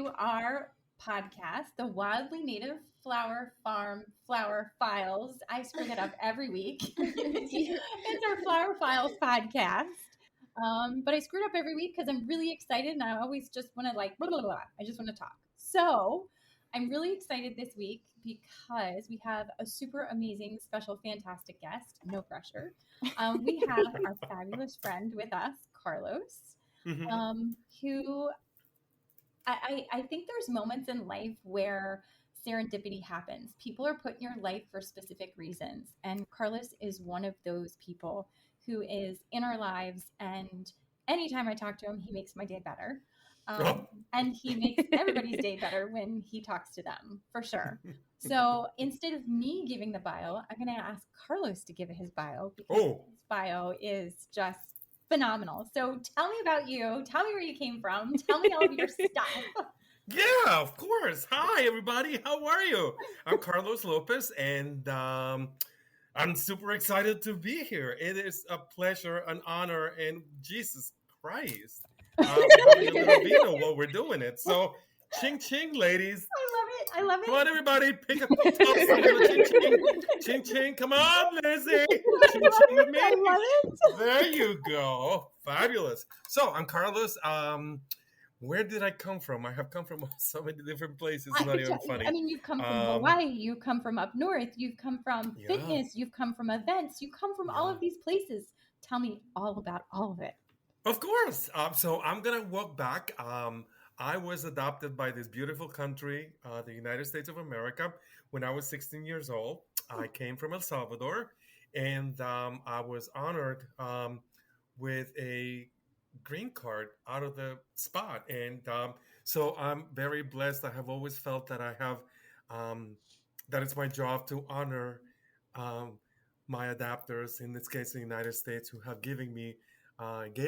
to our podcast, the Wildly Native Flower Farm Flower Files. I screw that up every week. It's our Flower Files podcast. But I screwed up every week because I'm really excited and I always just want to blah, blah, blah. I just want to talk. So I'm really excited this week because we have a super amazing, special, fantastic guest. No pressure. We have our fabulous friend with us, Carlos, who I think there's moments in life where serendipity happens. People are put in your life for specific reasons. And Carlos is one of those people who is in our lives. And anytime I talk to him, he makes my day better. And he makes everybody's day better when he talks to them, for sure. So instead of me giving the bio, I'm going to ask Carlos to give his bio because his bio is just phenomenal. So tell me about you. Tell me where you came from. Tell me all of your stuff. Yeah, of course. Hi, everybody. How are you? I'm Carlos Lopez, and I'm super excited to be here. It is a pleasure, an honor, and Jesus Christ, having a little vino while we're doing it. So, ching ching, ladies. I love it. Come on, everybody, pick a toast. Ching ching, ching ching. Come on, Lizzie. Ching ching with me. I love it. There you go. Fabulous. So, I'm Carlos. Where did I come from? I have come from so many different places. It's not even funny. I mean, you've come from Hawaii. You come from up north. You've come from fitness. You've come from events. You come from all of these places. Tell me all about all of it. Of course. So I'm going to walk back. I was adopted by this beautiful country, the United States of America, when I was 16 years old. I came from El Salvador, and I was honored with a green card out of the spot. And so I'm very blessed. I have always felt that I have, that it's my job to honor my adopters, in this case, the United States, who have gave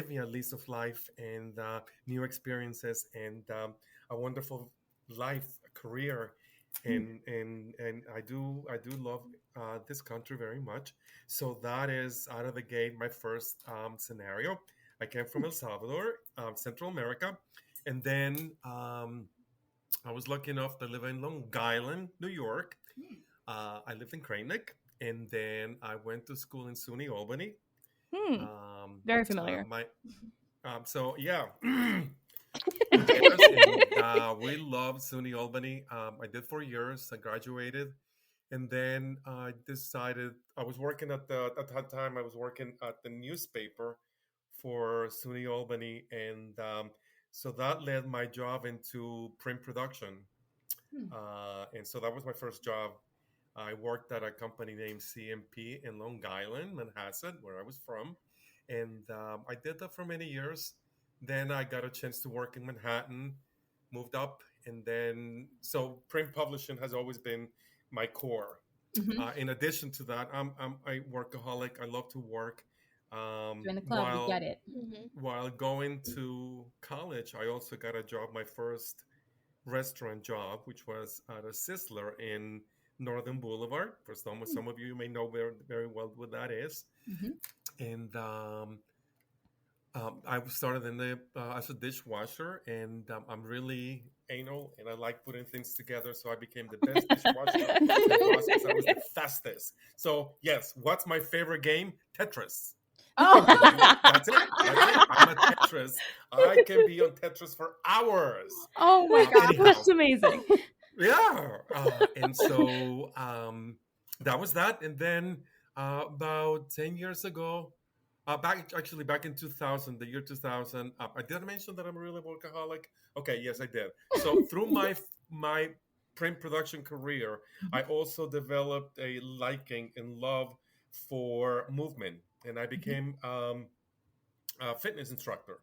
me a lease of life and new experiences and a wonderful life career. And I do love this country very much. So that is out of the gate my first scenario. I came from El Salvador, Central America, and then I was lucky enough to live in Long Island, New York. I lived in Cranick, and then I went to school in SUNY Albany. Very familiar. So yeah, we love SUNY Albany. I did 4 years. I graduated, and then I decided I was working at that time. I was working at the newspaper for SUNY Albany, and so that led my job into print production. And so that was my first job. I worked at a company named CMP in Long Island, Manhasset, where I was from. And I did that for many years. Then I got a chance to work in Manhattan, moved up. And then, so print publishing has always been my core. In addition to that, I'm a workaholic. I love to work. You're in the club, you get it. While going to college, I also got a job, my first restaurant job, which was at a Sizzler in Northern Boulevard. For some of you may know very, very well what that is. And I started as a dishwasher, and I'm really anal, and I like putting things together. So I became the best dishwasher because I was the fastest. So yes, what's my favorite game? Tetris. Oh, That's it. I'm a Tetris. I can be on Tetris for hours. Oh my God, that's amazing. Yeah. And so that was that. And then about 10 years ago, back in 2000, the year 2000, I did mention that I'm a really workaholic. Okay, yes, I did. So through my print production career, I also developed a liking and love for movement. And I became a fitness instructor.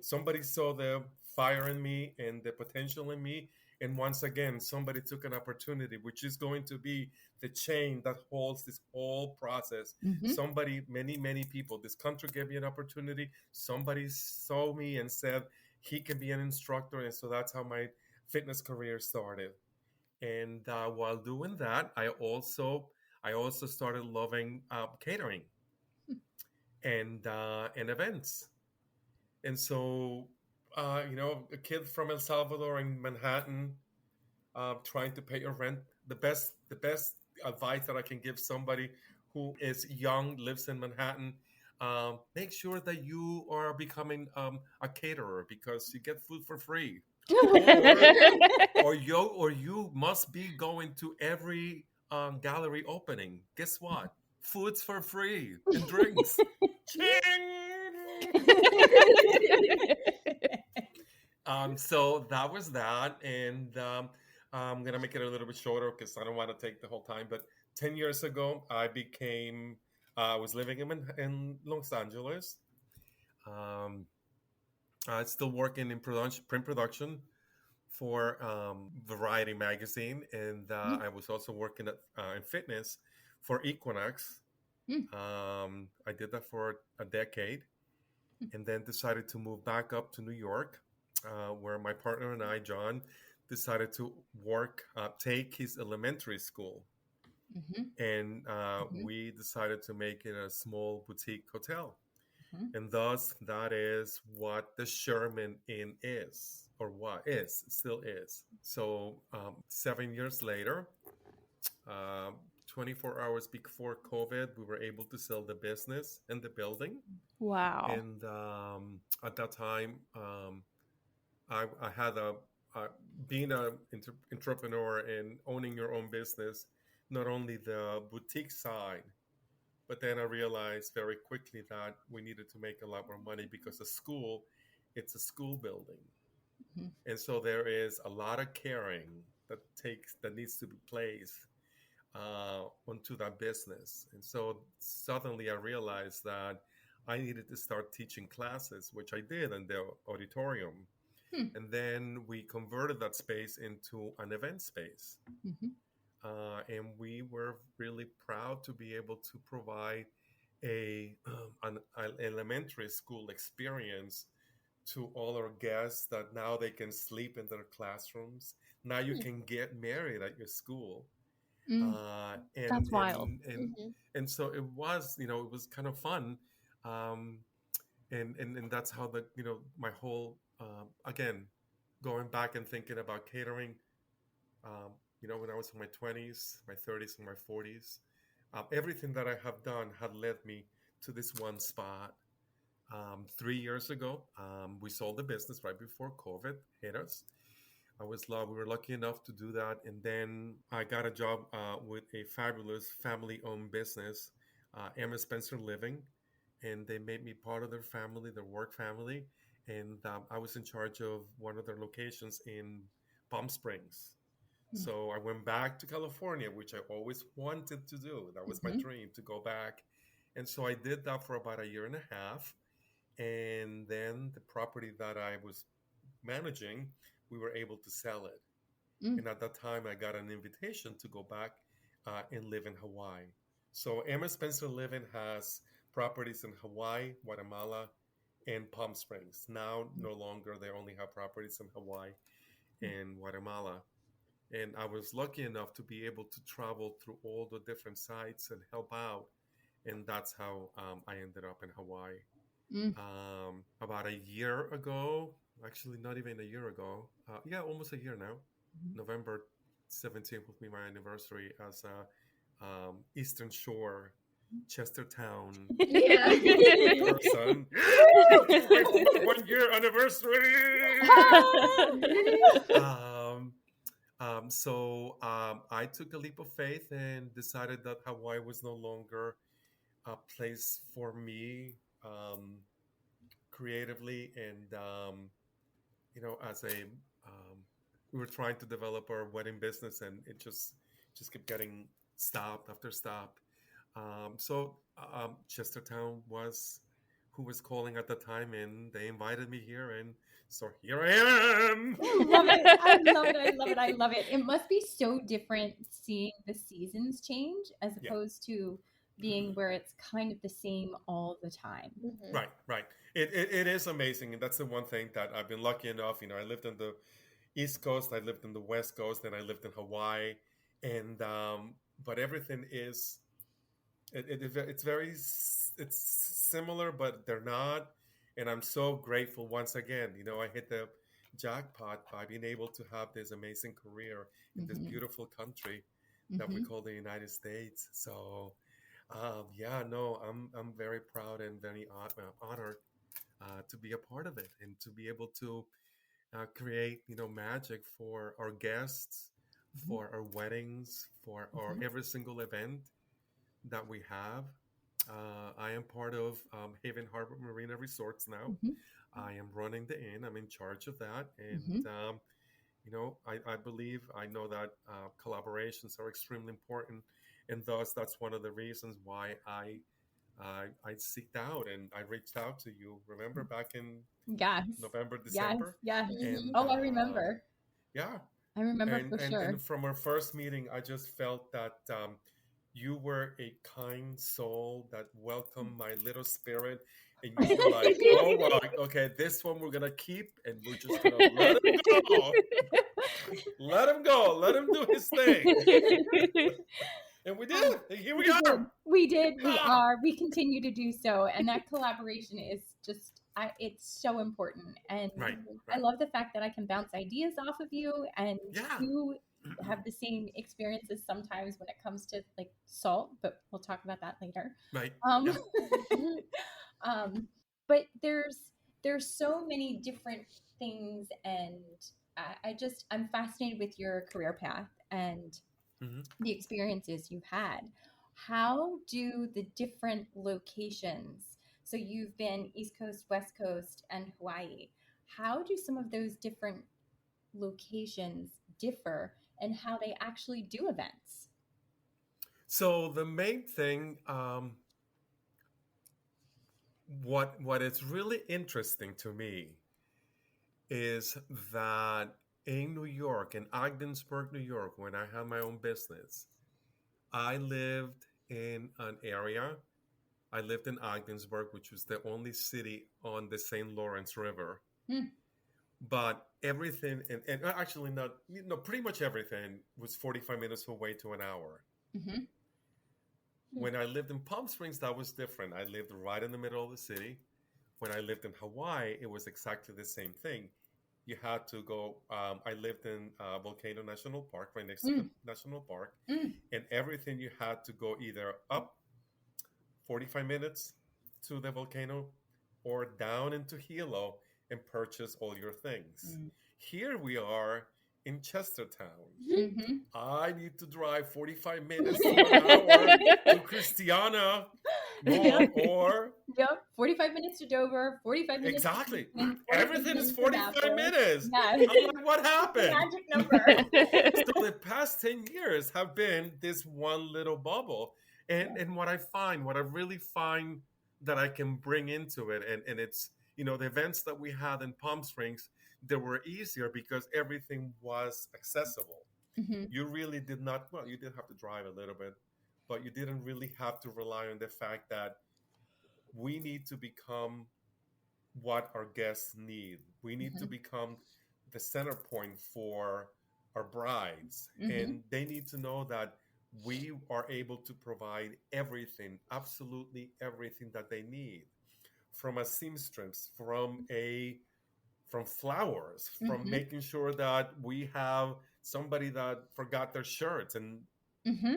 Somebody saw the fire in me and the potential in me. And once again, somebody took an opportunity, which is going to be the chain that holds this whole process. Somebody, many people, this country gave me an opportunity. Somebody saw me and said, he can be an instructor. And so that's how my fitness career started. And while doing that, I also started loving catering and events. And so a kid from El Salvador in Manhattan, trying to pay your rent. The best advice that I can give somebody who is young, lives in Manhattan, make sure that you are becoming a caterer because you get food for free, or or you must be going to every gallery opening. Guess what? Food's for free and drinks. Ching! So that was that, and I'm gonna make it a little bit shorter because I don't want to take the whole time. But 10 years ago, I was living in Los Angeles. Um, I still working in production, print production for Variety magazine, and I was also working in fitness for Equinox. I did that for a decade, and then decided to move back up to New York, where my partner and I, John, decided to take his elementary school. And we decided to make it a small boutique hotel. And thus, that is what the Sherman Inn is, or still is. So, 7 years later, 24 hours before COVID, we were able to sell the business and the building. Wow. And at that time, I had being an entrepreneur and owning your own business, not only the boutique side, but then I realized very quickly that we needed to make a lot more money because it's a school building. And so there is a lot of caring that needs to be placed onto that business. And so suddenly I realized that I needed to start teaching classes, which I did in the auditorium. And then we converted that space into an event space. And we were really proud to be able to provide an elementary school experience to all our guests, that now they can sleep in their classrooms. Now you can get married at your school. That's wild. And so it was kind of fun. And that's how my whole, again, going back and thinking about catering, when I was in my 20s, my 30s, and my 40s, everything that I have done had led me to this one spot. 3 years ago, we sold the business right before COVID hit us. We were lucky enough to do that. And then I got a job with a fabulous family-owned business, Emma Spencer Living. And they made me part of their family, their work family. And I was in charge of one of their locations in Palm Springs. So I went back to California, which I always wanted to do. That was my dream, to go back. And so I did that for about a year and a half. And then the property that I was managing, we were able to sell it. And at that time, I got an invitation to go back and live in Hawaii. So Emma Spencer Living has properties in Hawaii, Guatemala, and Palm Springs. Now, no longer, they only have properties in Hawaii and Guatemala. And I was lucky enough to be able to travel through all the different sites and help out. And that's how I ended up in Hawaii. About a year ago, actually not even a year ago, almost a year now, November 17th will be my anniversary as a Eastern Shore, Chestertown person. 1 year anniversary! So I took a leap of faith and decided that Hawaii was no longer a place for me creatively. And, as we were trying to develop our wedding business, and it just kept getting stop after stop. So Chestertown was who was calling at the time, and they invited me here, and so here I am. I love it. I love it. I love it. I love it. It must be so different seeing the seasons change as opposed to being where it's kind of the same all the time. Right. It is amazing. And that's the one thing that I've been lucky enough. I lived in the East Coast, I lived in the West Coast, and I lived in Hawaii. And, but everything it's similar, but they're not. And I'm so grateful once again. I hit the jackpot by being able to have this amazing career in this Mm-hmm. beautiful country that we Mm-hmm. call the United States. So, yeah, no, I'm very proud and very honored to be a part of it and to be able to create magic for our guests, Mm-hmm. for our weddings, for our Mm-hmm. every single event that we have. I am part of Haven Harbor Marina Resorts now. Mm-hmm. I am running the inn. I'm in charge of that, and Mm-hmm. I believe I know that collaborations are extremely important, and thus that's one of the reasons why I seeked out and I reached out to you. Remember back in Yes. November, Yes. December, Yes. and Oh, I remember. yeah, I remember and for and sure. and from our first meeting, I just felt that you were a kind soul that welcomed my little spirit, and you were like, "Oh, well, okay, this one we're gonna keep, and we're just gonna let him go, let him go, let him do his thing." And we did, and here we are. We did. We Ah, are. We continue to do so, and that collaboration is just. It's so important, and right, I right, love the fact that I can bounce ideas off of you, and yeah, you have the same experiences sometimes when it comes to like salt. But we'll talk about that later. right, Um, yeah. um, but there's so many different things, and I'm fascinated with your career path and Mm-hmm. the experiences you've had. How do the different locations, so you've been East Coast, West Coast, and Hawaii, how do some of those different locations differ and how they actually do events? So the main thing, what is really interesting to me is that in New York, in Ogdensburg, New York, when I had my own business, I lived in an area. I lived in Ogdensburg, which was the only city on the St. Lawrence River. Hmm. But everything, and actually not, pretty much everything was 45 minutes away to an hour. Mm-hmm. When I lived in Palm Springs, that was different. I lived right in the middle of the city. When I lived in Hawaii, it was exactly the same thing. You had to go. I lived in Volcano National Park, right next to the Mm. national park, Mm. and everything you had to go either up 45 minutes to the volcano or down into Hilo and purchase all your things. Mm. Here we are in Chestertown. Mm-hmm. I need to drive 45 minutes to an hour to Christiana Mall Yep. or Yep. 45 minutes to Dover, 45 minutes to exactly. Houston, 45 Everything is minutes to 45 Napa. minutes. Yes. I'm like, what The happened? magic number. So the past 10 years have been this one little bubble. And what I really find that I can bring into it, and it's, the events that we had in Palm Springs, they were easier because everything was accessible. Mm-hmm. You really did not, well, you did have to drive a little bit, but you didn't really have to rely on the fact that we need to become what our guests need. We need to Mm-hmm. become the center point for our brides. Mm-hmm. And they need to know that we are able to provide everything, absolutely everything that they need. From a seamstress, from flowers, from Mm-hmm. making sure that we have somebody that forgot their shirts. And Mm-hmm.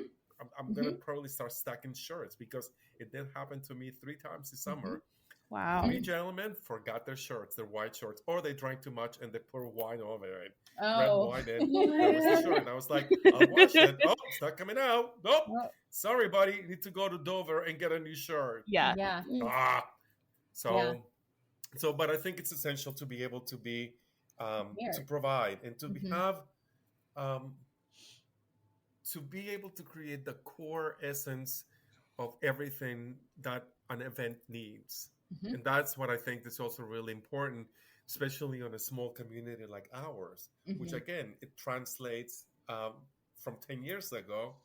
I'm gonna Mm-hmm. probably start stacking shirts because it did happen to me 3 times this Mm-hmm. summer. Wow. 3 gentlemen forgot their shirts, their white shorts, or they drank too much and they poured wine over it, red Oh. wine, and there was the shirt. And I was like, I'll wash it. Oh, it's not coming out. Nope. Well, Sorry, buddy. You need to go to Dover and get a new shirt. Yeah. yeah. Ah. Yeah. But I think it's essential to be able to be, to Weird. provide and to Mm-hmm. have, um, to be able to create the core essence of everything that an event needs. Mm-hmm. And that's what I think is also really important, especially on a small community like ours, which Mm-hmm. again, it translates from 10 years ago,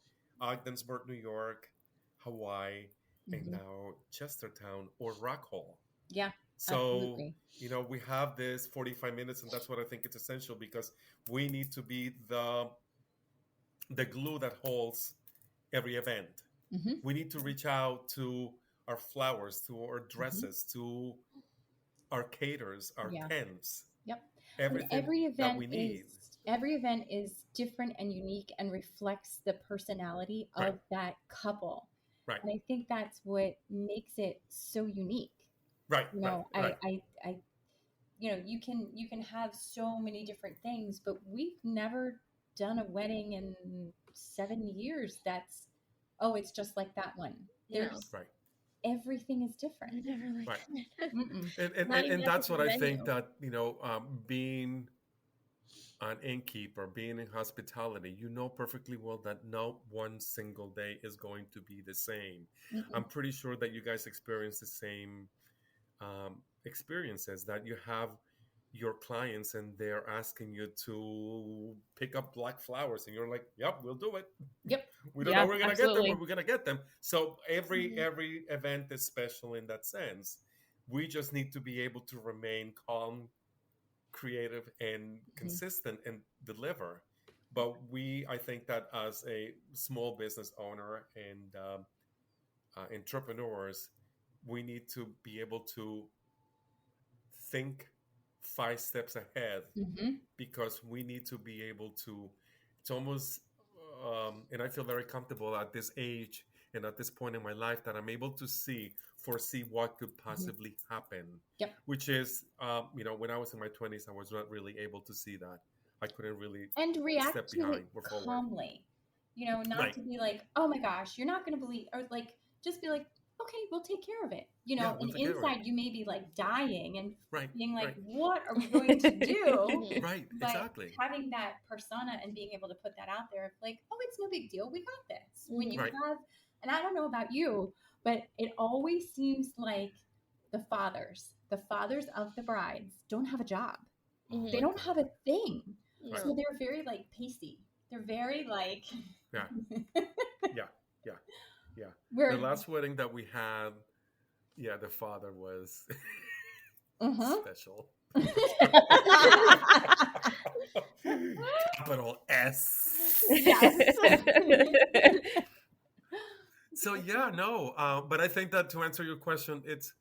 Ogdensburg, New York, Hawaii, and Mm-hmm. now Chestertown or Rockall. Yeah. So, Absolutely. we have this 45 minutes, and that's what I think it's essential because we need to be the glue that holds every event. Mm-hmm. We need to reach out to our flowers, to our Mm-hmm. dresses, to our caters, our Yeah. tents, Yep. And everything that we need. every event is different and unique and reflects the personality Right, of that couple. right, And I think that's what makes it so unique. right, You right, know, right. I you know, you can have so many different things, but we've never done a wedding in 7 years that's, oh, it's just like that one. There's Right. everything is different. Never like Right. Mm-mm. And that's what I think that, being an innkeeper, being in hospitality, you know perfectly well that no one single day is going to be the same. I'm Mm-mm. pretty sure that you guys experience the same experiences, that you have your clients and they're asking you to pick up black flowers and you're like, yep, we'll do it. Yep. We don't know where we're going to get them, but we're going to get them. So every event is special in that sense. We just need to be able to remain calm, creative, and consistent and deliver. But I think that as a small business owner and entrepreneurs, we need to be able to think 5 steps ahead, Mm-hmm. because we need to be able to, it's almost and I feel very comfortable at this age and at this point in my life that I'm able to foresee what could possibly happen. Yep. Which is, when I was in my 20s, I was not really able to see that. I couldn't really And react step to behind it or forward. calmly. You know, not Right. to be like, oh my gosh, you're not going to believe, or like, just be like, okay, we'll take care of it. You know, Yeah, we'll and take care of it. inside you may be like dying and Right. being like, Right. what are we going to do? Right. But Exactly. having that persona and being able to put that out there of like, oh, it's no big deal. We got this. When you Right. have, and I don't know about you, but it always seems like the fathers of the brides don't have a job. Oh They my don't God. have a thing. Right. So they're very like pacey. They're very like Yeah. Yeah. Yeah. Yeah. we're The last wedding that we had, the father was special. Capital S. yes. So but I think that to answer your question, it's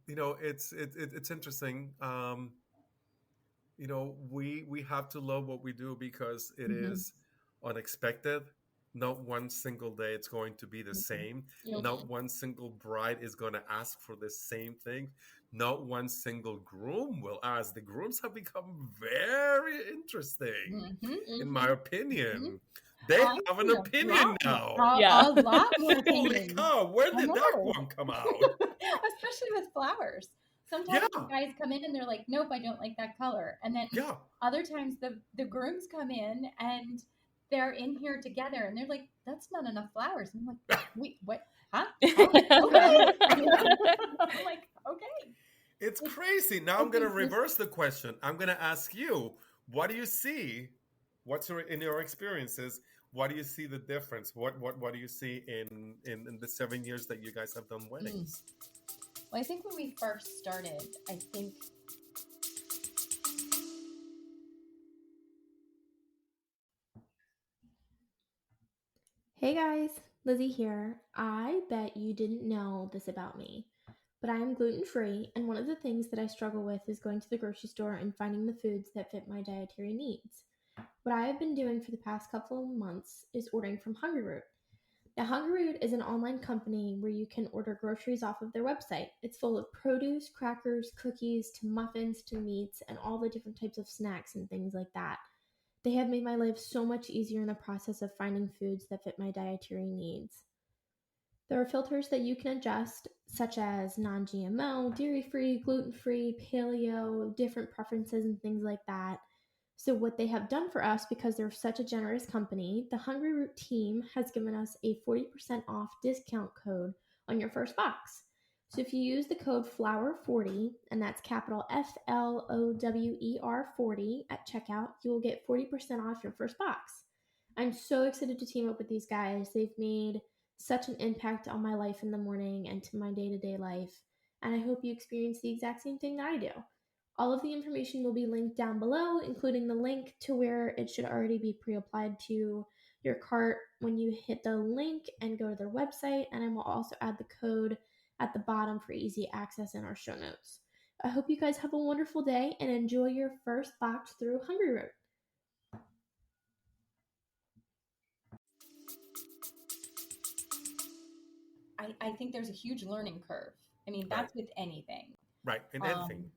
it's interesting. We have to love what we do because it is unexpected. Not one single day it's going to be the same. Not one single bride is going to ask for the same thing. Not one single groom will ask. The grooms have become very interesting, in my opinion. They have an opinion now. A lot more Holy opinions. cow, where did that one come out? Especially with flowers. Sometimes the guys come in and they're like, nope, I don't like that color. And then other times the grooms come in and they're in here together and they're like, that's not enough flowers. And I'm like, wait, what? Huh? Oh, okay. I'm like, okay. It's crazy. Now I'm going to reverse the question. I'm going to ask you, what do you see? In your experiences? What do you see the difference? What do you see in the 7 years that you guys have done weddings? Well, I think when we first started, Hey guys, Lizzie here. I bet you didn't know this about me, but I am gluten-free, and one of the things that I struggle with is going to the grocery store and finding the foods that fit my dietary needs. What I have been doing for the past couple of months is ordering from Hungry Root. Now, Hungry Root is an online company where you can order groceries off of their website. It's full of produce, crackers, cookies, to muffins, to meats, and all the different types of snacks and things like that. They have made my life so much easier in the process of finding foods that fit my dietary needs. There are filters that you can adjust, such as non-GMO, dairy-free, gluten-free, paleo, different preferences and things like that. So what they have done for us, because they're such a generous company, the Hungry Root team has given us a 40% off discount code on your first box. So if you use the code FLOWER40, and that's capital FLOWER 40 at checkout, you will get 40% off your first box. I'm so excited to team up with these guys. They've made such an impact on my life in the morning and to my day-to-day life, and I hope you experience the exact same thing that I do. All of the information will be linked down below, including the link to where it should already be pre-applied to your cart when you hit the link and go to their website, and I will also add the code at the bottom for easy access in our show notes. I hope you guys have a wonderful day and enjoy your first box through Hungry Road. I think there's a huge learning curve. I mean, Right. that's with anything. Right. And anything.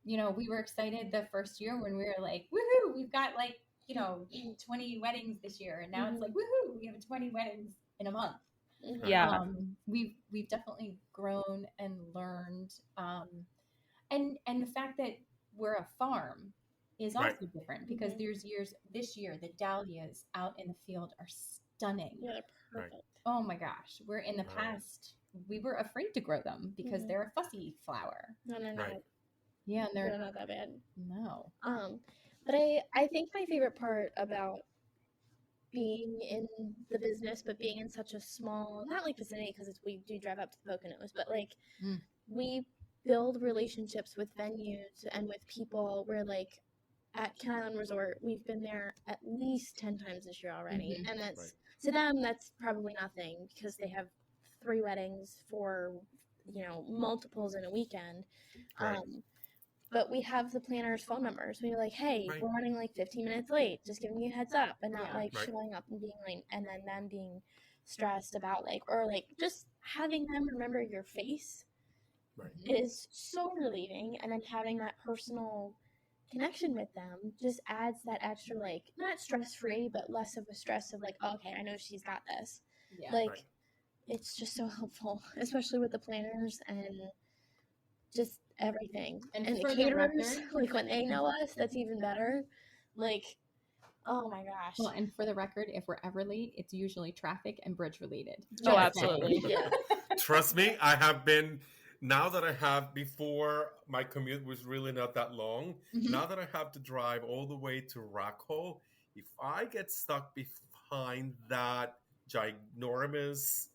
You know, we were excited the first year when we were like, woohoo, we've got like, you know, 20 weddings this year. And now it's like, woohoo, we have 20 weddings in a month. Yeah. We've definitely grown and learned. And the fact that we're a farm is also Right. different because this year, the dahlias out in the field are stunning. Yeah, they're perfect. Oh my gosh. We're in the past, we were afraid to grow them because they're a fussy flower. No. Right. Yeah, and They're not that bad. no. But I think my favorite part about being in the business, but being in such a small, not like vicinity, because we do drive up to the Poconos, but like we build relationships with venues and with people. Where like at Ken Island Resort, we've been there at least 10 times this year already, and that's to them that's probably nothing because they have 3 weddings for multiples in a weekend. Right. But we have the planner's phone numbers. We're like, hey, we're running like 15 minutes late. Just giving you a heads up, and not like showing up and being late, and then them being stressed about or just having them remember your face is so relieving. And then having that personal connection with them just adds that extra, not stress-free, but less of a stress of like, oh, okay, I know she's got this. Yeah. It's just so helpful, especially with the planners and just everything. And the caterers, when they know us, that's even better. Oh my gosh. Well, and for the record, if we're ever late, it's usually traffic and bridge related. Oh, absolutely. Yeah. Trust me, I have been, now that I have, before my commute was really not that long, now that I have to drive all the way to Rockall, if I get stuck behind that ginormous,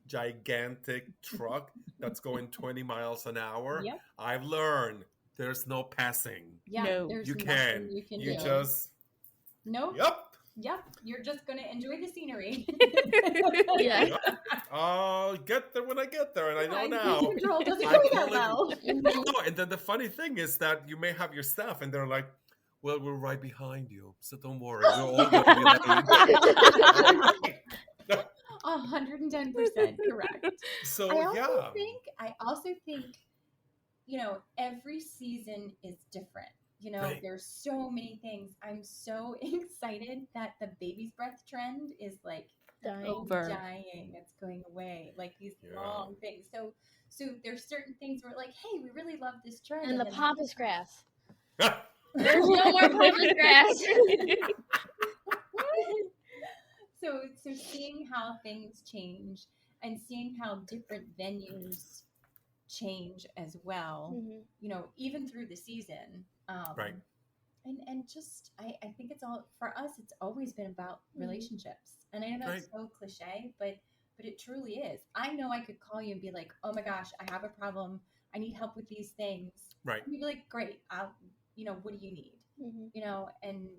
gigantic truck that's going 20 miles an hour, I've learned there's no passing. Yeah, no. You can do. Just Nope. Yep. You're just gonna enjoy the scenery. Yeah. I'll get there when I get there, and I know now. Control doesn't go that well. No, and then the funny thing is that you may have your staff, and they're like, "Well, we're right behind you, so don't worry. We're all going to be late." 110% correct. So I also think, every season is different. There's so many things. I'm so excited that the baby's breath trend is dying. It's going away. Like these long things. So there's certain things where hey, we really love this trend. And the pampas grass. There's no more pampas grass. So seeing how things change and seeing how different venues change as well, even through the season. And just, I think it's all, for us, it's always been about relationships. And I know that's so cliche, but it truly is. I know I could call you and be like, oh my gosh, I have a problem. I need help with these things. Right. And you'd be like, great. What do you need? And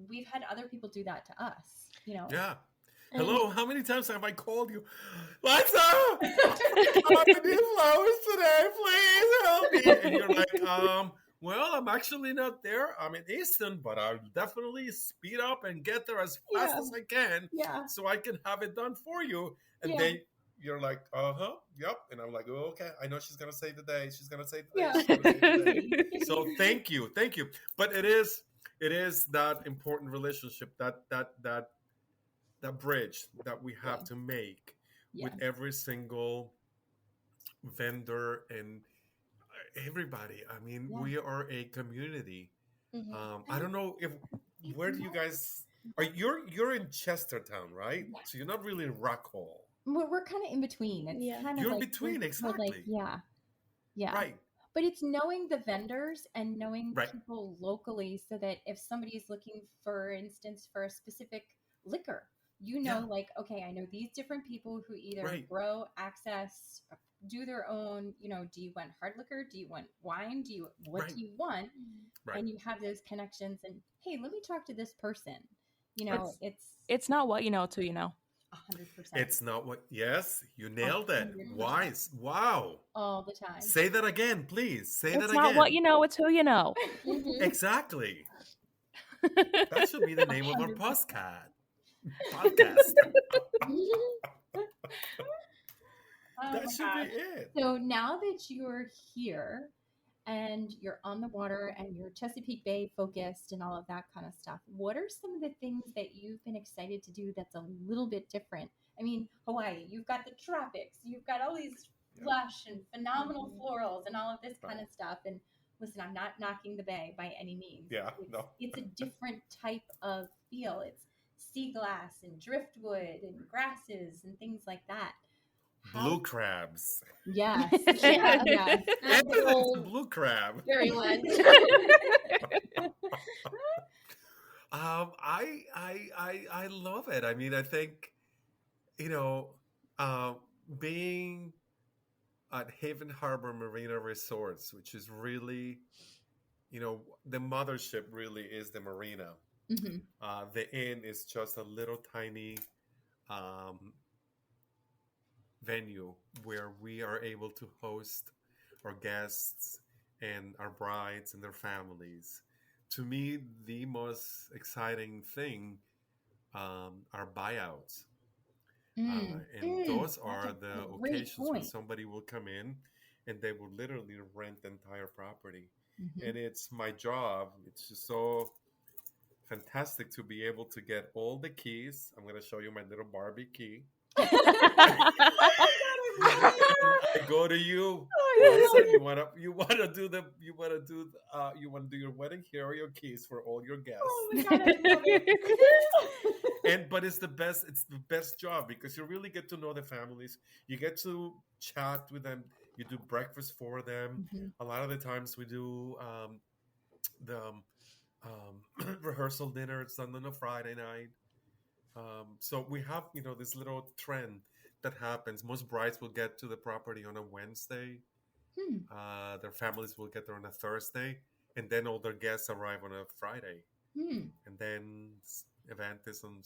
we've had other people do that to us, Yeah. Hello, how many times have I called you? Liza, I need flowers today. Please help me. And you're like, well, I'm actually not there. I'm in Easton, but I'll definitely speed up and get there as fast as I can so I can have it done for you. And then you're like, yep. And I'm like, oh, okay, I know she's going to save the day. She's going to save the day. She's gonna save the day. So thank you. But it is that important relationship, that bridge that we have to make with every single vendor and everybody. I mean, we are a community. I don't know where do you guys are? You're in Chestertown, right? Yeah. So you're not really in Rockall. We're kind of in between. It's kind of you're in between, exactly. Yeah. Right. But it's knowing the vendors and knowing people locally, so that if somebody's looking, for instance, for a specific liquor, okay, I know these different people who either grow, access, do their own, do you want hard liquor? Do you want wine? What do you want? Right. And you have those connections and, hey, let me talk to this person. It's not what you know, it's who you know. 100%. It's not what, yes, you nailed it. 100%. Wise. Wow. All the time. Say that again, please. Say that again. It's not what you know, it's who you know. Exactly. That should be the name of our 100%. podcast. That should be it. So now that you're here and you're on the water and you're Chesapeake Bay focused and all of that kind of stuff, what are some of the things that you've been excited to do that's a little bit different? I mean, Hawaii, you've got the tropics, you've got all these lush and phenomenal florals and all of this kind of stuff. And listen, I'm not knocking the bay by any means. Yeah, it's a different type of feel. It's sea glass and driftwood and grasses and things like that. Blue crabs. Yes. Yeah. Everything's blue crab. Very much. I love it. I mean, I think, being at Haven Harbor Marina Resorts, which is really, the mothership really is the marina. Mm-hmm. The inn is just a little tiny venue where we are able to host our guests and our brides and their families. To me, the most exciting thing are buyouts. And those are the occasions when somebody will come in and they will literally rent the entire property. Mm-hmm. And it's my job. It's just so fantastic to be able to get all the keys. I'm going to show you my little Barbie key. I go to you. You want to do your wedding? Here are your keys for all your guests. Oh my God, I love it. But it's the best. It's the best job because you really get to know the families. You get to chat with them. You do breakfast for them. Mm-hmm. A lot of the times we do the rehearsal dinner. It's done on a Friday night. So we have, this little trend that happens. Most brides will get to the property on a Wednesday. Their families will get there on a Thursday, and then all their guests arrive on a Friday. And then event is on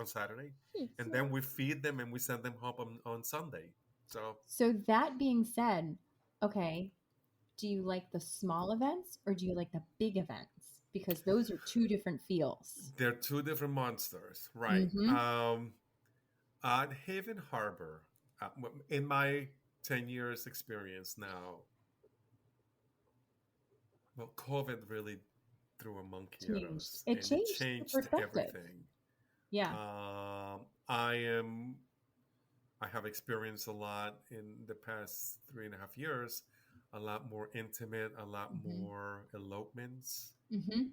Saturday, and then we feed them and we send them home on Sunday. So that being said, okay, do you like the small events or do you like the big events? Because those are two different feels. They're two different monsters, right? Mm-hmm. At Haven Harbor, in my 10 years experience now, well, COVID really threw a monkey at us. It changed everything. Yeah. I have experienced a lot in the past 3.5 years, a lot more intimate, a lot more elopements. Mm-hmm.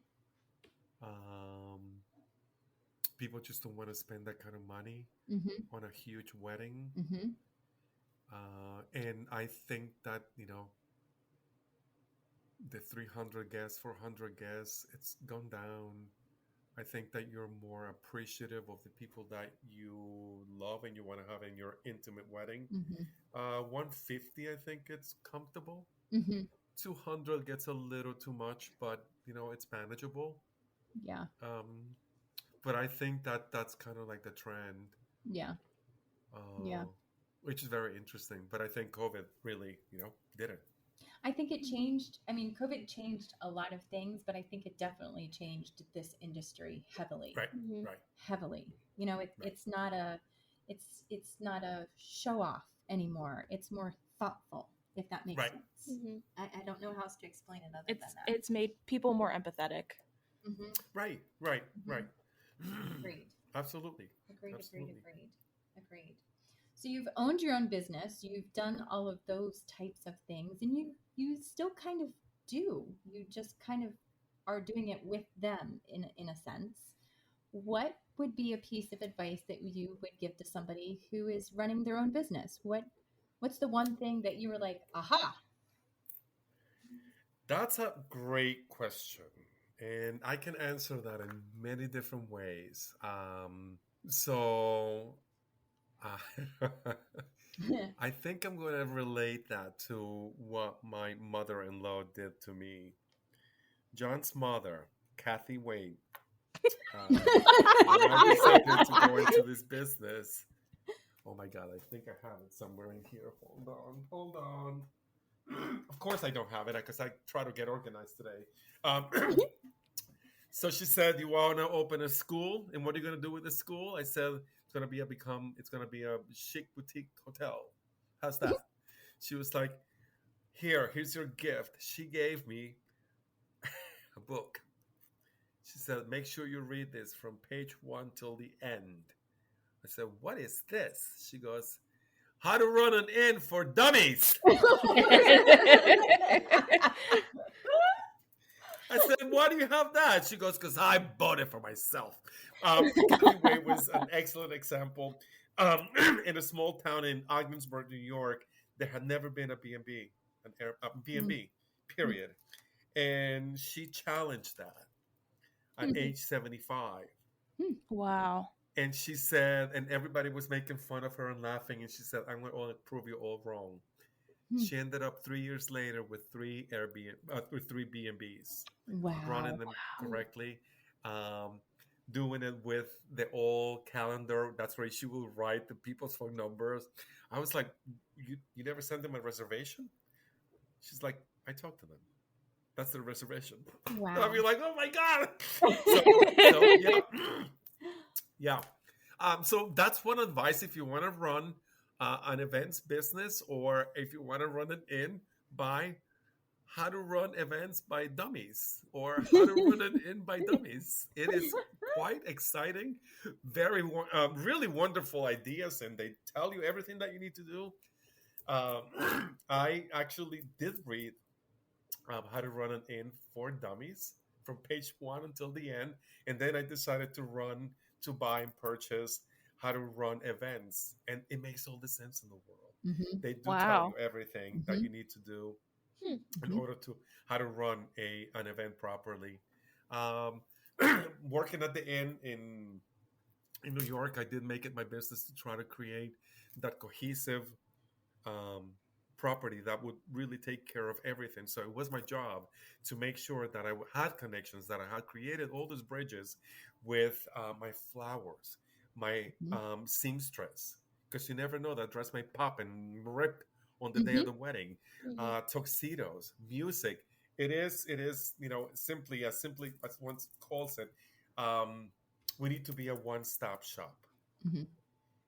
People just don't want to spend that kind of money on a huge wedding. Mm-hmm. And I think that, the 300 guests, 400 guests, it's gone down. I think that you're more appreciative of the people that you love and you want to have in your intimate wedding. 150, I think it's comfortable. 200 gets a little too much, but it's manageable. Yeah. But I think that that's kind of like the trend. Yeah. Which is very interesting. But I think COVID really, did it. I think it changed. I mean, COVID changed a lot of things, but I think it definitely changed this industry heavily. Right. Right. Heavily. It's not a show off anymore. It's more thoughtful, if that makes sense. Mm-hmm. I don't know how else to explain it other than that. It's made people more empathetic. Mm-hmm. Right. Agreed. Absolutely. Agreed. So you've owned your own business. You've done all of those types of things, and you still kind of do. You just kind of are doing it with them in a sense. What would be a piece of advice that you would give to somebody who is running their own business? What's the one thing that you were like, aha? That's a great question. And I can answer that in many different ways. I think I'm going to relate that to what my mother-in-law did to me. John's mother, Kathy Wade, When I decided to go into this business, oh my God, I think I have it somewhere in here. Hold on. Of course, I don't have it because I try to get organized today. Um, so she said, "You want to open a school, and what are you going to do with the school?" I said, It's going to be a chic boutique hotel. How's that?" She was like, here's your gift." She gave me a book. She said, "Make sure you read this from page 1 till the end." I said, "What is this?" She goes, "How to Run an Inn for Dummies." I said, "Why do you have that?" She goes, "Because I bought it for myself." Anyway, it was an excellent example. In a small town in Ogdensburg, New York, there had never been a B&B, a B&B, period. And she challenged that at age 75. Wow. And she said, and everybody was making fun of her and laughing. And she said, "I'm going to prove you all wrong." She ended up 3 years later with three B&Bs, Wow. running them correctly, doing it with the old calendar. That's where she will write the people's phone numbers. I was like, you never sent them a reservation?" She's like, "I talked to them. That's their reservation." Wow. I'll be like, "Oh my God." So yeah. Yeah. So that's one advice if you want to run an events business, or if you want to run an inn, buy How to Run Events by Dummies, or How to Run an Inn by Dummies. It is quite exciting, really wonderful ideas, and they tell you everything that you need to do. I actually did read How to Run an Inn for Dummies from page 1 until the end, and then I decided to buy and purchase How to Run Events, and it makes all the sense in the world. Mm-hmm. They do tell Wow. you everything that you need to do in order to how to run an event properly. Um, Working at the inn in New York, I did make it my business to try to create that cohesive um, property that would really take care of everything. So it was my job to make sure that I had connections, that I had created all those bridges with my flowers, my seamstress, because you never know, that dress may pop and rip on the day of the wedding. Tuxedos, music. It is, simply as one calls it. We need to be a one-stop shop,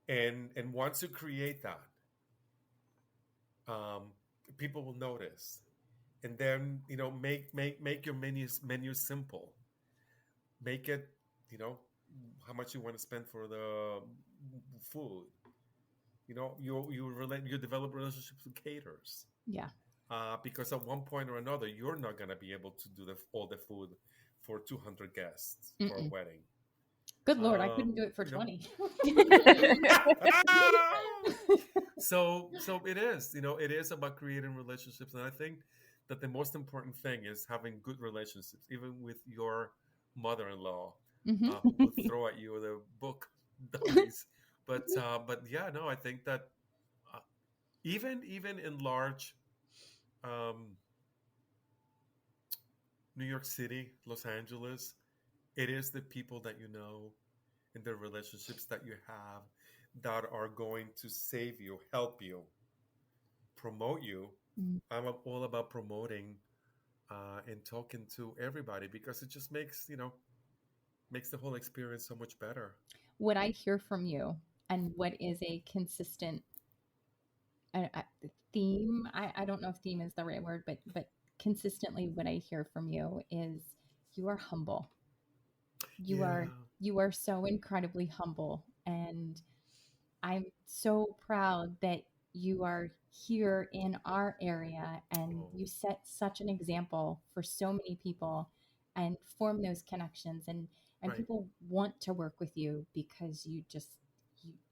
and once you create that, um, people will notice, and then make your menu simple. Make it, how much you want to spend for the food. You develop relationships with caterers. Yeah. Because at one point or another, you're not going to be able to do all the food for 200 guests for a wedding. Good Lord, I couldn't do it for 20. So it is about creating relationships, and I think that the most important thing is having good relationships, even with your mother-in-law, who will throw at you the book dummies. But yeah, no, I think that even in large New York City, Los Angeles, it is the people that you know and the relationships that you have that are going to save you, help you, promote you. I'm all about promoting and talking to everybody, because it just makes the whole experience so much better. What I hear from you, and what is a consistent theme, I don't know if theme is the right word, but consistently what I hear from you is you are humble. You are so incredibly humble, and I'm so proud that you are here in our area, and you set such an example for so many people and form those connections, and people want to work with you because you just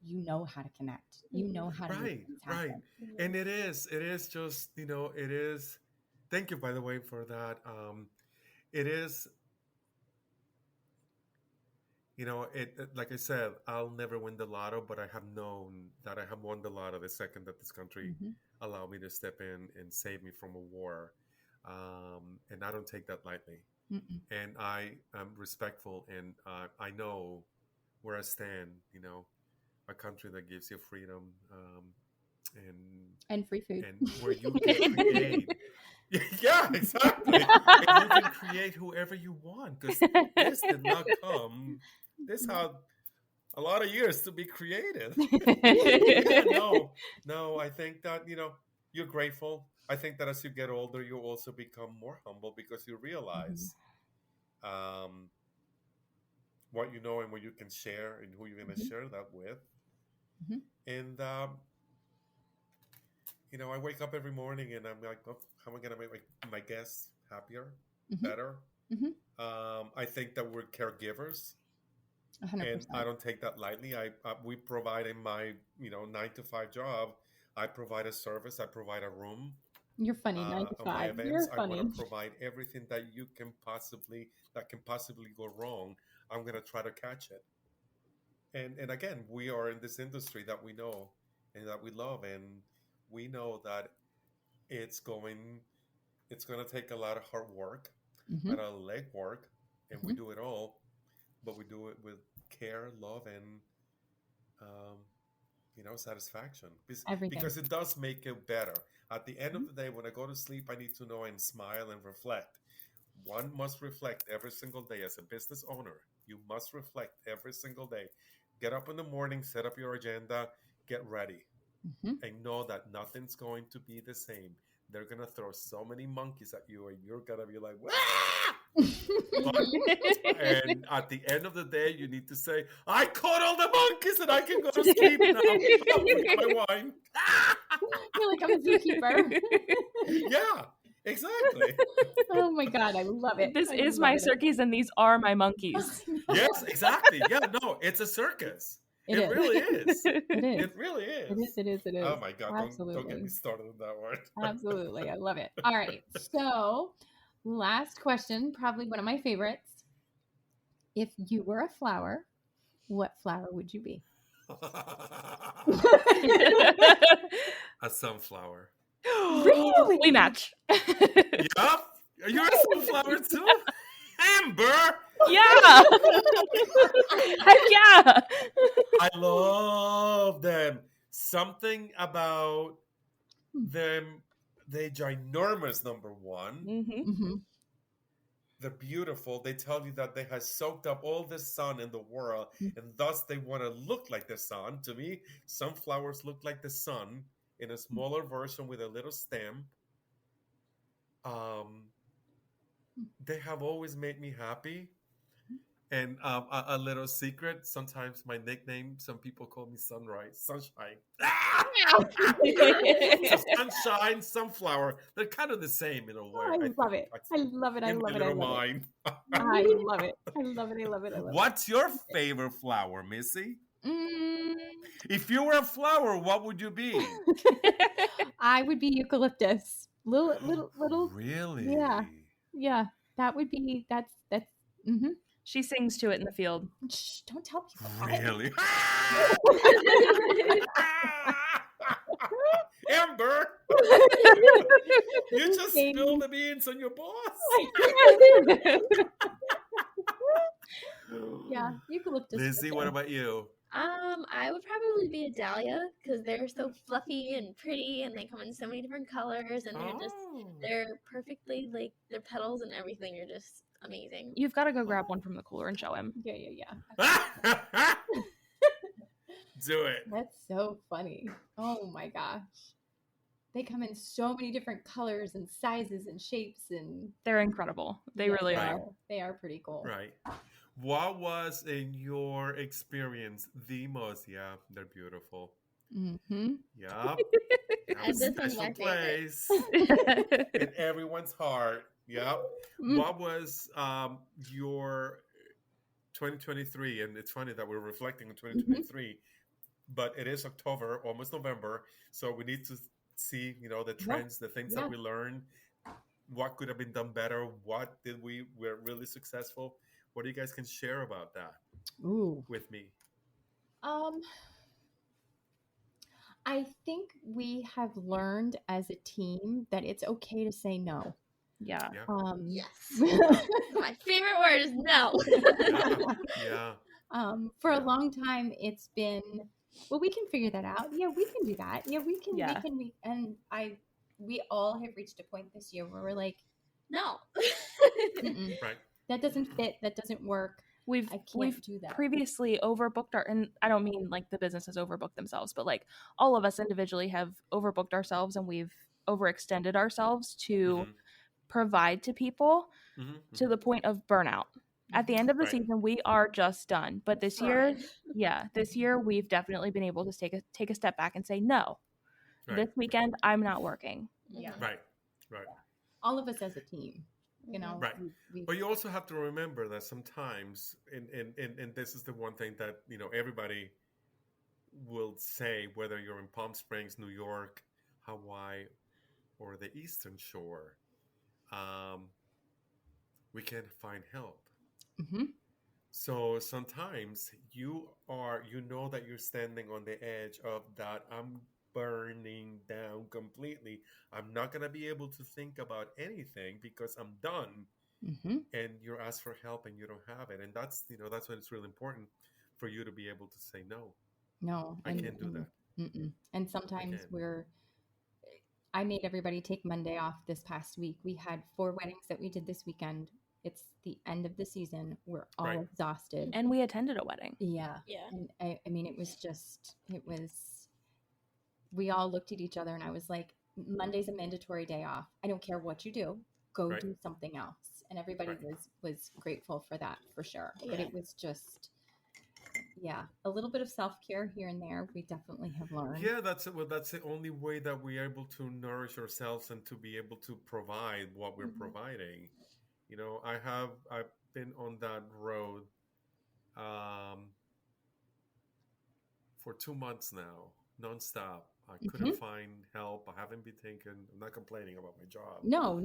you know how to connect. You know how to make things happen. And it is just, it is. Thank you, by the way, for that. It is, like I said, I'll never win the lotto, but I have known that I have won the lotto the second that this country allowed me to step in and save me from a war. And I don't take that lightly. and I am respectful, and I know where I stand. A country that gives you freedom, and free food, and where you can create. Yeah, exactly. And you can create whoever you want, because this did not come. This had a lot of years to be created. Yeah, no. I think that you're grateful. I think that as you get older, you also become more humble because you realize um, what you know and what you can share and who you're going to share that with. And I wake up every morning and I'm like, oh, how am I going to make my guests happier, better? I think that we're caregivers. 100%. And I don't take that lightly. We provide in my 9 to 5 job. I provide a service. I provide a room. You're funny. 9 to 5. Events, You're I funny. want to provide everything that can possibly go wrong. I'm going to try to catch it. And again, we are in this industry that we know and that we love, and we know that it's going to take a lot of hard work, a lot of leg work, and we do it all. But we do it with care, love, and satisfaction. Because it does make it better. At the end of the day, when I go to sleep, I need to know and smile and reflect. One must reflect every single day as a business owner. You must reflect every single day. Get up in the morning, set up your agenda, get ready, and know that nothing's going to be the same. They're going to throw so many monkeys at you, and you're going to be like, "Wah!" And at the end of the day, you need to say, I caught all the monkeys and I can go to sleep now. I'll drink my wine. You're like, I'm a zookeeper. Yeah, exactly. Oh my God, I love it. This is my circus and these are my monkeys. Yes, exactly. Yeah, no, it's a circus. It really is. It is. It really is. It is. Oh my God, don't get me started on that word. Absolutely. I love it. All right. So last question, probably one of my favorites. If you were a flower, what flower would you be? A sunflower. Really? We match. Yup. You're a sunflower too? Amber! Yeah. Heck yeah. I love them. Something about them, they're ginormous, number one. They're beautiful. They tell you that they have soaked up all the sun in the world, and thus they want to look like the sun. To me, sunflowers look like the sun in a smaller version with a little stem. They have always made me happy. And a little secret, sometimes my nickname, some people call me Sunshine. So sunshine, sunflower, they're kind of the same in a way. I love it. I love it. I love it. I love it. I love it. I love it. I love it. I love it. What's your favorite flower, Missy? If you were a flower, what would you be? I would be eucalyptus. Little. Really? Yeah. That would be. That's. She sings to it in the field. Shh, don't tell people. Really? Amber, you just spilled the beans on your boss. Yeah, eucalyptus. Lizzie, what about you? I would probably be a dahlia because they're so fluffy and pretty, and they come in so many different colors, and they're perfectly, like, their petals and everything are just amazing. You've got to go grab one from the cooler and show him. Yeah. Do it. That's so funny. Oh my gosh. They come in so many different colors and sizes and shapes, and they're incredible. They really are. They are pretty cool. Right. What was, in your experience, the most? Yeah, they're beautiful. Yeah. Have a special place in everyone's heart. Yeah. What was your 2023? And it's funny that we're reflecting on 2023, but it is October, almost November. So we need to see, the trends, the things that we learned, what could have been done better, what did were really successful. What do you guys can share about that with me? I think we have learned as a team that it's okay to say no. Yeah. Yes. My favorite word is no. Yeah. For a long time, it's been, well, we can figure that out. Yeah, we can do that. Yeah, we can. Yeah. We all have reached a point this year where we're like, no. Right. That doesn't fit. That doesn't work. We've do that. previously overbooked and I don't mean like the business has overbooked themselves, but like all of us individually have overbooked ourselves and we've overextended ourselves to provide to people to the point of burnout. At the end of the season, we are just done. But this year, we've definitely been able to take a step back and say, no, this weekend, I'm not working. Yeah. Right. All of us as a team, you know. Right. But you also have to remember that sometimes, and this is the one thing that, you know, everybody will say, whether you're in Palm Springs, New York, Hawaii, or the Eastern Shore, we can find help. So sometimes you know that you're standing on the edge of that. I'm burning down completely. I'm not going to be able to think about anything because I'm done. And you're asked for help and you don't have it. And that's when it's really important for you to be able to say no. I can't do that. And sometimes I made everybody take Monday off this past week. We had 4 weddings that we did this weekend. It's the end of the season. We're all exhausted. And we attended a wedding. Yeah. And I mean, we all looked at each other and I was like, Monday's a mandatory day off. I don't care what you do. Go do something else. And everybody was grateful for that, for sure. But it was just, a little bit of self-care here and there. We definitely have learned. Yeah, that's the only way that we're able to nourish ourselves and to be able to provide what we're providing. You know, I've been on that road for 2 months now, nonstop. I couldn't find help. I haven't been taken. I'm not complaining about my job. No.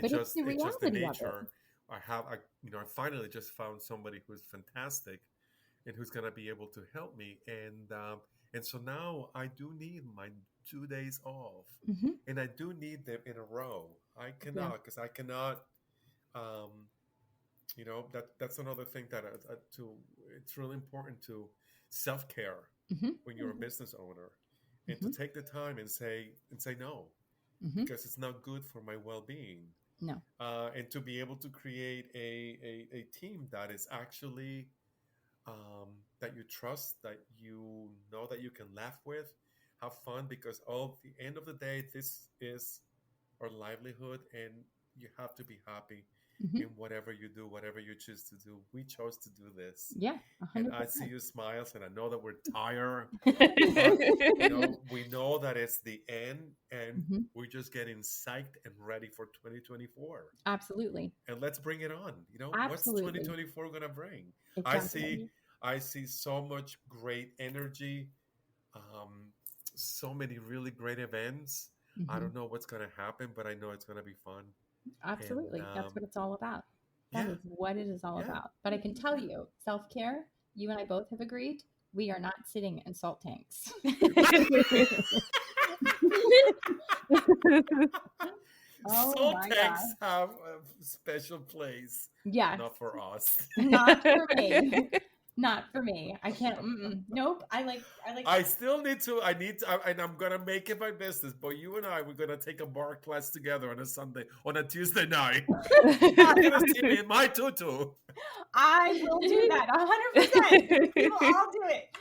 But it's the reality it's just the nature. of it. I finally just found somebody who's fantastic and who's going to be able to help me. And so now I do need my 2 days off, and I do need them in a row. I cannot, because I cannot. That's another thing that it's really important to self-care when you're a business owner, and to take the time and say no, because it's not good for my well-being. No. And to be able to create a team that is actually that you trust, that you know that you can laugh with, have fun, because at the end of the day, this is our livelihood, and you have to be happy in whatever you do, whatever you choose to do. We chose to do this. Yeah, 100%. And I see your smiles, and I know that we're tired. But, we know that it's the end, and we're just getting psyched and ready for 2024. Absolutely. And let's bring it on. Absolutely. What's 2024 going to bring? Exactly. I see so much great energy, so many really great events. I don't know what's going to happen, but I know it's going to be fun. Absolutely. That's what it's all about. That is what it is all about. But I can tell you, self-care, you and I both have agreed, we are not sitting in salt tanks. Salt tanks have a special place. Yes. Not for us. Not for me. Not for me. I can't. Nope. I still need to. And I'm gonna make it my business. But you and we're gonna take a bar class together on a Tuesday night. You're gonna see me in my tutu. I will do that 100%. We will all do it.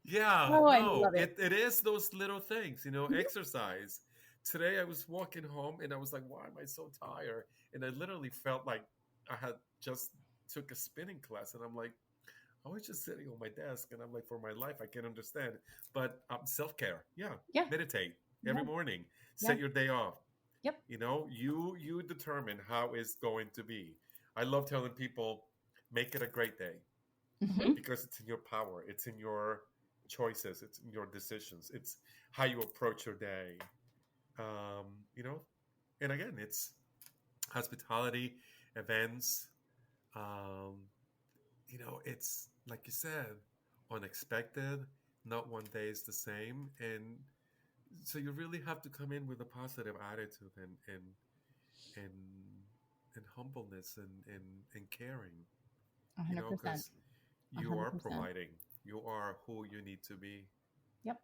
Yeah. I love it. It is those little things, exercise. Today I was walking home and I was like, why am I so tired? And I literally felt like I had just took a spinning class, and I'm like, I was just sitting on my desk, and I'm like, for my life, I can't understand. But self-care, meditate every morning, set your day off. Yep. You determine how it's going to be. I love telling people, make it a great day, because it's in your power, it's in your choices, it's in your decisions, it's how you approach your day. And again, it's hospitality, events. It's like you said, unexpected. Not one day is the same, and So you really have to come in with a positive attitude and and humbleness and caring. 100%. Because you are 100%. providing. You are who you need to be. Yep.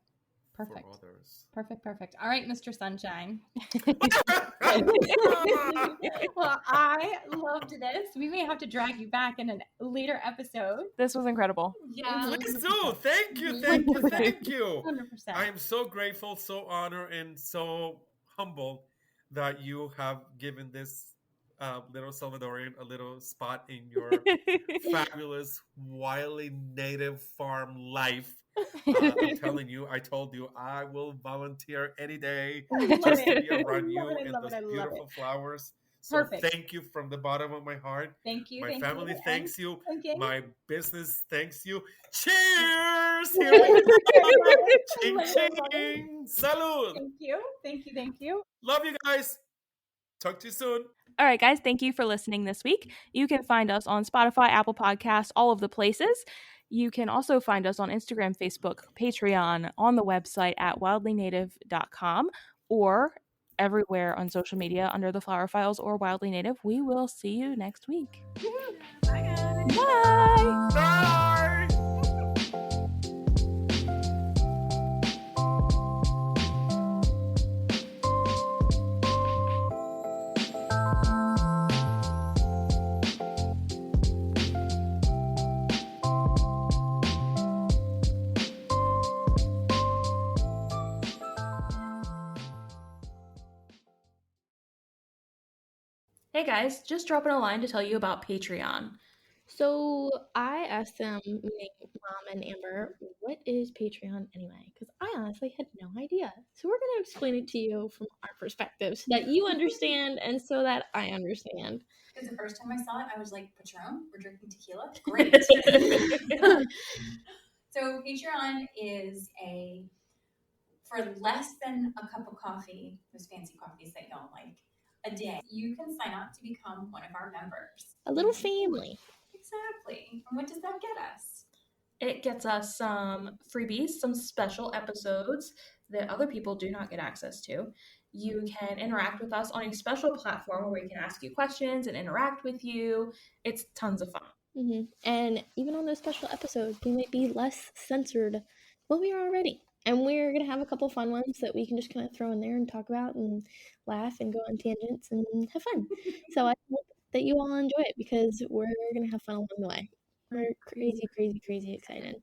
Perfect. For others. Perfect. All right, Mr. Sunshine. Well, I loved this. We may have to drag you back in a later episode. This was incredible. Yeah. Please do. Thank you. 100%. I am so grateful, so honored, and so humbled that you have given this little Salvadorian a little spot in your fabulous, wildly native farm life. I'm telling you, I told you, I will volunteer any day just to be around you and those beautiful flowers. So Perfect. Thank you from the bottom of my heart. Thank you. My family thanks you. Okay. My business thanks you. Cheers! Here we go. Ching, ching. Salud. Thank you. Love you guys. Talk to you soon. All right, guys, thank you for listening this week. You can find us on Spotify, Apple Podcasts, all of the places. You can also find us on Instagram, Facebook, Patreon, on the website at wildlynative.com, or everywhere on social media under the Flower Files or Wildly Native. We will see you next week. Bye, guys. Bye. Bye. Hey guys, just dropping a line to tell you about Patreon. So I asked them, meaning Mom and Amber, what is Patreon anyway? Because I honestly had no idea. So we're going to explain it to you from our perspective so that you understand and so that I understand. Because the first time I saw it, I was like, Patron? We're drinking tequila? Great. So Patreon is for less than a cup of coffee, those fancy coffees that y'all like, a day, you can sign up to become one of our members. A little family. Exactly. And what does that get us? It gets us some freebies, some special episodes that other people do not get access to. You can interact with us on a special platform where we can ask you questions and interact with you. It's tons of fun. Mm-hmm. And even on those special episodes, we might be less censored than we are already. And we're going to have a couple fun ones that we can just kind of throw in there and talk about and laugh and go on tangents and have fun. So I hope that you all enjoy it because we're going to have fun along the way. We're crazy excited.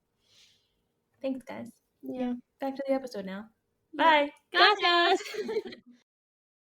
Thanks, guys. Yeah. Back to the episode now. Bye. Gracias.